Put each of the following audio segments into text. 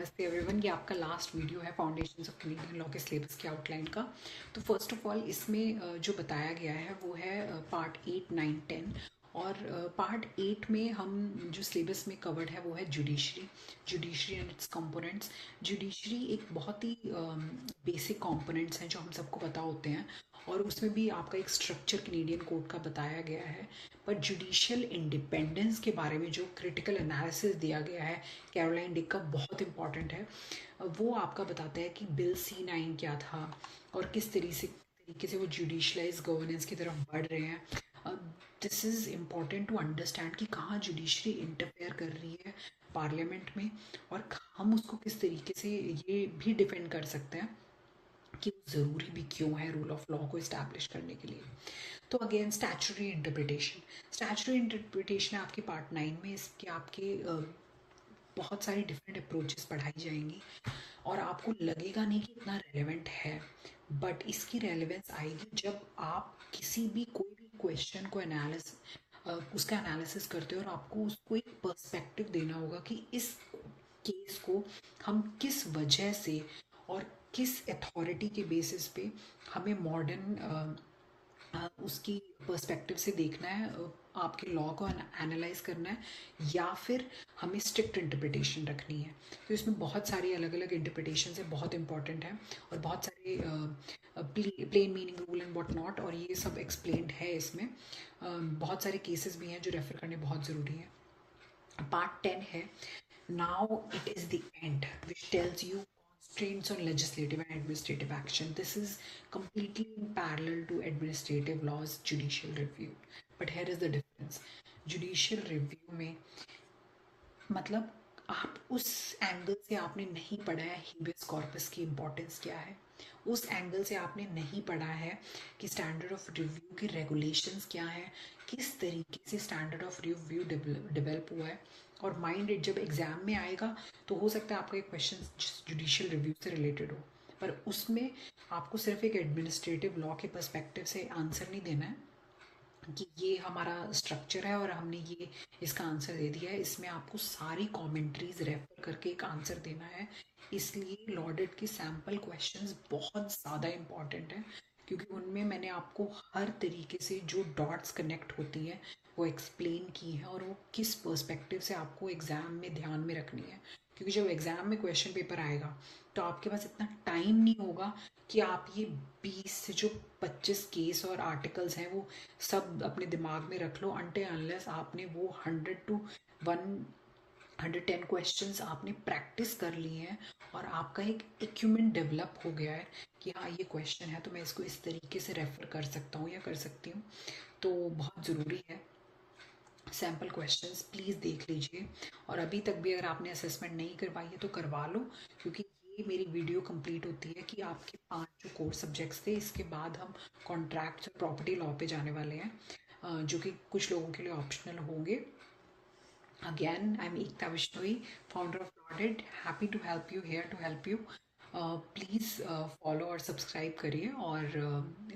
नमस्ते एवरीवन। ये आपका लास्ट वीडियो है फाउंडेशंस ऑफ कैनेडियन लॉ के सिलेबस के आउटलाइन का। तो फर्स्ट ऑफ ऑल इसमें जो बताया गया है वो है पार्ट 8, 9, 10। और पार्ट 8 में हम जो सिलेबस में कवर्ड है वो है judiciary and it's components. Judiciary एक बहुत ही बेसिक कंपोनेंट्स हैं जो हम सबको पता होते हैं, और उसमें भी आपका एक स्ट्रक्चर कैनेडियन कोड का बताया गया है। पर जुडिशियल इंडिपेंडेंस के बारे में जो क्रिटिकल एनालिसिस दिया गया है कैरोलाइन डिक का, बहुत इंपॉर्टेंट है। वो आपका बताता है कि बिल C9 क्या था और किस तरीके से वो जुडिशलाइज गवर्नेंस की तरफ बढ़ रहे हैं। This is important to understand कि कहाँ जुडिशरी इंटरफेयर कर रही है पार्लियामेंट में, और हम उसको किस तरीके से ये भी डिफेंड कर सकते हैं कि वो ज़रूरी भी क्यों है रूल ऑफ लॉ को इस्टेब्लिश करने के लिए। तो अगेन स्टैचुटरी इंटरप्रिटेशन है आपके पार्ट 9 में। इसके आपके बहुत सारी डिफरेंट अप्रोचेस पढ़ाई जाएंगी और आपको लगेगा नहीं कि इतना रेलेवेंट है, बट इसकी रेलेवेंस आएगी जब आप किसी भी कोई भी क्वेश्चन को उसका एनालिसिस करते हो और आपको उसको एक पर्सपेक्टिव देना होगा कि इस केस को हम किस वजह से और किस अथॉरिटी के बेसिस पे हमें मॉडर्न उसकी पर्सपेक्टिव से देखना है, आपके लॉ को एनालाइज करना है, या फिर हमें स्ट्रिक्ट इंटरप्रिटेशन रखनी है। तो इसमें बहुत सारी अलग अलग इंटरप्रिटेशन है, बहुत इंपॉर्टेंट है, और बहुत सारे plain meaning rule and what not, और ये सब एक्सप्लेन्ड है इसमें। बहुत सारे केसेस भी हैं जो रेफर करने बहुत ज़रूरी है। पार्ट 10 है now it is the and which tells you constraints on legislative and administrative action. This is completely in parallel to administrative law's judicial review. But here is the difference. Judicial review में मतलब आप उस angle से आपने नहीं पढ़ा है हीबियस corpus की इम्पोर्टेंस क्या है, उस एंगल से आपने नहीं पढ़ा है कि स्टैंडर्ड ऑफ रिव्यू की रेगुलेशंस क्या है, किस तरीके से स्टैंडर्ड ऑफ रिव्यू डेवलप हुआ है। और माइंड इट जब एग्जाम में आएगा तो हो सकता है आपका एक क्वेश्चन जुडिशियल रिव्यू से रिलेटेड हो, पर उसमें आपको सिर्फ एक एडमिनिस्ट्रेटिव लॉ के पर्सपेक्टिव से आंसर नहीं देना है कि ये हमारा स्ट्रक्चर है और हमने ये इसका आंसर दे दिया है। इसमें आपको सारी कमेंट्रीज रेफर करके एक आंसर देना है। इसलिए लॉडेट के सैम्पल क्वेश्चंस बहुत ज़्यादा इम्पॉर्टेंट है, क्योंकि उनमें मैंने आपको हर तरीके से जो डॉट्स कनेक्ट होती हैं वो एक्सप्लेन की है, और वो किस पर्सपेक्टिव से आपको एग्ज़ाम में ध्यान में रखनी है। क्योंकि जब एग्ज़ाम में क्वेश्चन पेपर आएगा तो आपके पास इतना टाइम नहीं होगा कि आप ये 20 से जो 25 केस और आर्टिकल्स हैं वो सब अपने दिमाग में रख लो, अनटिल अनलेस आपने वो 100 to 110 क्वेश्चंस आपने प्रैक्टिस कर लिए हैं और आपका एक इक्विपमेंट डेवलप हो गया है कि हाँ ये क्वेश्चन है तो मैं इसको इस तरीके से रेफर कर सकता हूँ या कर सकती हूँ। तो बहुत ज़रूरी है। सैम्पल क्वेश्चंस प्लीज़ देख लीजिए, और अभी तक भी अगर आपने असेसमेंट नहीं करवाई है तो करवा लो, क्योंकि ये मेरी वीडियो कंप्लीट होती है कि आपके 5 जो कोर सब्जेक्ट्स थे, इसके बाद हम कॉन्ट्रैक्ट्स और प्रॉपर्टी लॉ पे जाने वाले हैं, जो कि कुछ लोगों के लिए ऑप्शनल होंगे। Again I am Ekta Vishnoi, founder of Loaded, happy to help you, here to help you. Please follow और सब्सक्राइब करिए, और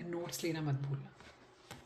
नोट्स लेना मत भूलना।